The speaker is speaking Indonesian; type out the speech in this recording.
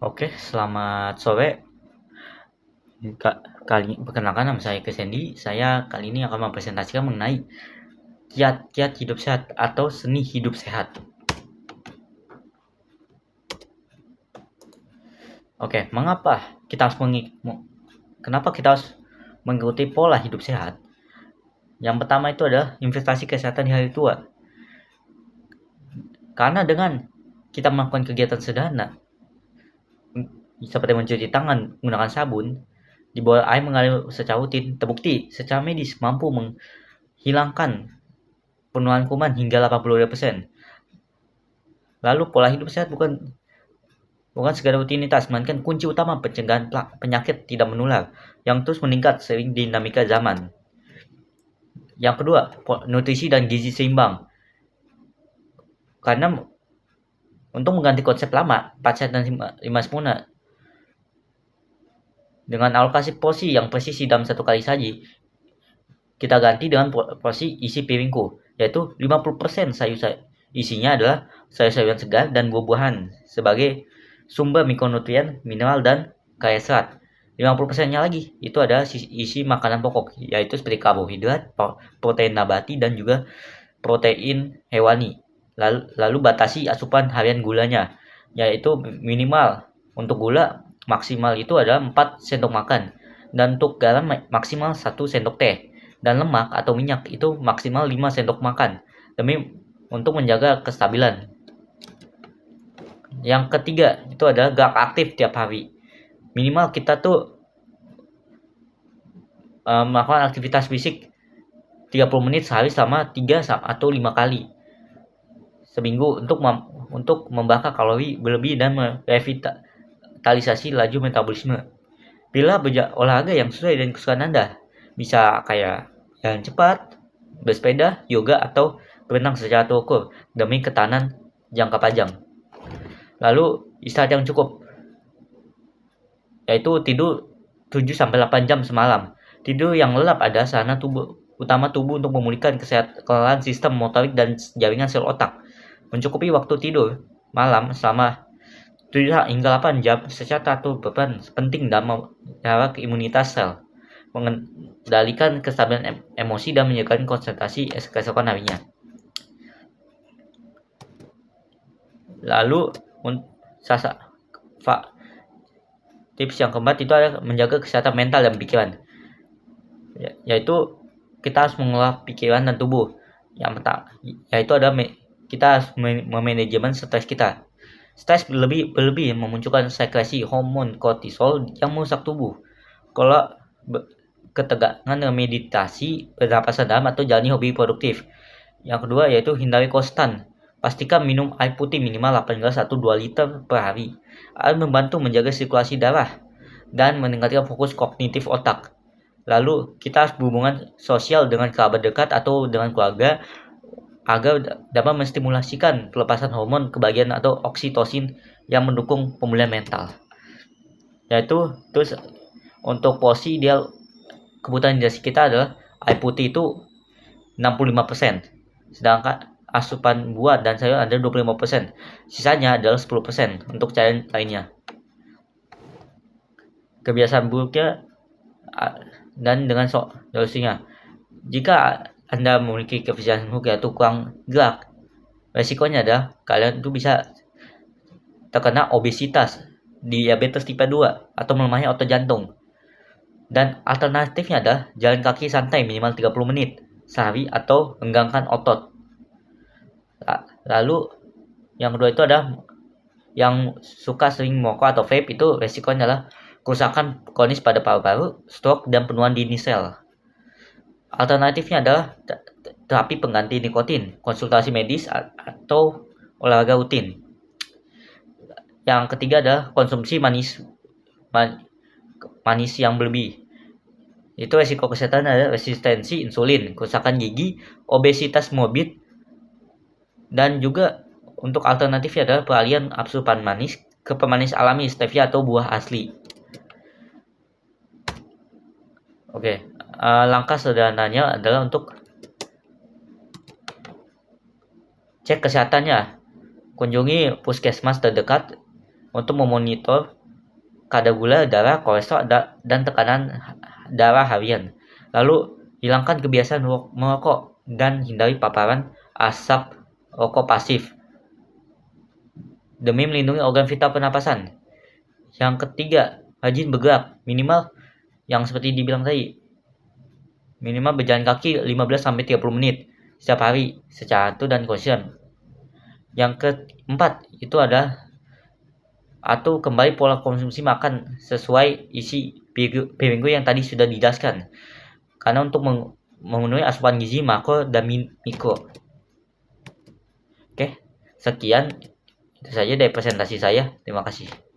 Oke, selamat sore. Perkenalkan nama saya Kesendi. Saya kali ini akan mempresentasikan mengenai kiat-kiat hidup sehat atau seni hidup sehat. Oke, kenapa kita harus mengikuti pola hidup sehat? Yang pertama itu adalah investasi kesehatan di hari tua. Karena dengan kita melakukan kegiatan sederhana seperti mencuci tangan menggunakan sabun, di bawah air mengalir secara rutin, terbukti secara medis mampu menghilangkan penuaan kuman hingga 82%. Lalu pola hidup sehat bukan segala rutinitas, melainkan kunci utama pencegahan penyakit tidak menular yang terus meningkat seiring dinamika zaman. Yang kedua, nutrisi dan gizi seimbang. Karena untuk mengganti konsep lama, 4 sehat dan 5 sempurna, dengan alokasi porsi yang presisi dalam satu kali saji, kita ganti dengan porsi isi piringku, yaitu 50% sayur-sayur. Isinya adalah sayur-sayuran segar dan buah-buahan sebagai sumber mikronutrien, mineral, dan kaya serat. 50%-nya lagi itu ada isi makanan pokok, yaitu seperti karbohidrat, protein nabati, dan juga protein hewani. Lalu batasi asupan harian gulanya, yaitu minimal untuk gula maksimal itu adalah 4 sendok makan, dan untuk garam maksimal 1 sendok teh, dan lemak atau minyak itu maksimal 5 sendok makan, demi untuk menjaga kestabilan. Yang ketiga itu adalah gerak aktif tiap hari. Minimal kita tuh melakukan aktivitas fisik 30 menit sehari selama 3 atau 5 kali seminggu untuk membakar kalori berlebih dan merevitalisasi laju metabolisme. Pilih olahraga yang sesuai dengan kesukaan Anda. Bisa kayak jalan cepat, bersepeda, yoga, atau berenang secara terukur demi ketahanan jangka panjang. Lalu istirahat yang cukup, yaitu tidur 7-8 jam semalam. Tidur yang lelap adalah sarana utama tubuh untuk memulihkan kelelahan sistem motorik dan jaringan sel otak. Mencukupi waktu tidur malam selama 7 hingga 8 jam secara teratur berperan penting dalam memelihara imunitas sel, mengendalikan kestabilan emosi, dan menjaga konsentrasi keesokan harinya. Lalu tips yang keempat itu adalah menjaga kesehatan mental dan pikiran, yaitu kita harus mengelola pikiran dan tubuh. Yang pertama yaitu adalah kita harus memanajemen stres kita. Stres berlebih memunculkan sekresi hormon kortisol yang merusak tubuh. Kalau ketegangan dengan meditasi, pernapasan dalam, atau jalani hobi produktif. Yang kedua yaitu hindari konstan. Pastikan minum air putih minimal 8 gelas atau 2 liter per hari. Akan membantu menjaga sirkulasi darah dan meningkatkan fokus kognitif otak. Lalu kita harus berhubungan sosial dengan kerabat dekat atau dengan keluarga agar dapat menstimulasikan pelepasan hormon kebahagiaan atau oksitosin yang mendukung pemulihan mental. Yaitu terus untuk porsi ideal kebutuhan dietasi kita adalah air putih itu 65%, sedangkan asupan buah dan sayur ada 25%. Sisanya adalah 10% untuk cairan lainnya. Kebiasaan buruknya dan dengan solusinya. Jika Anda memiliki kebiasaan buruk yaitu kurang gerak, resikonya adalah kalian itu bisa terkena obesitas, diabetes tipe 2, atau melemahnya otot jantung. Dan alternatifnya adalah jalan kaki santai minimal 30 menit sehari atau renggangkan otot. Lalu yang kedua itu adalah yang suka sering merokok atau vape, itu resikonya adalah kerusakan kronis pada paru-paru, stroke, dan penuaan dini sel. Alternatifnya adalah terapi pengganti nikotin, konsultasi medis, atau olahraga rutin. Yang ketiga adalah konsumsi manis yang berlebih. Itu resiko kesehatan adalah resistensi insulin, kerusakan gigi, obesitas morbid, dan juga untuk alternatifnya adalah peralihan asupan manis ke pemanis alami, stevia atau buah asli. Oke, langkah sederhananya adalah untuk cek kesehatannya. Kunjungi puskesmas terdekat untuk memonitor kadar gula darah, kolesterol, dan tekanan darah harian. Lalu, hilangkan kebiasaan merokok dan hindari paparan asap rokok pasif demi melindungi organ vital pernapasan. Yang ketiga, rajin bergerak, minimal yang seperti dibilang tadi, minimal berjalan kaki 15-30 menit setiap hari secara teratur dan konsisten. Yang keempat, itu ada atur kembali pola konsumsi makan sesuai isi piringku yang tadi sudah dijelaskan. Karena untuk memenuhi asupan gizi makro dan mikro. Oke, sekian itu saja dari presentasi saya. Terima kasih.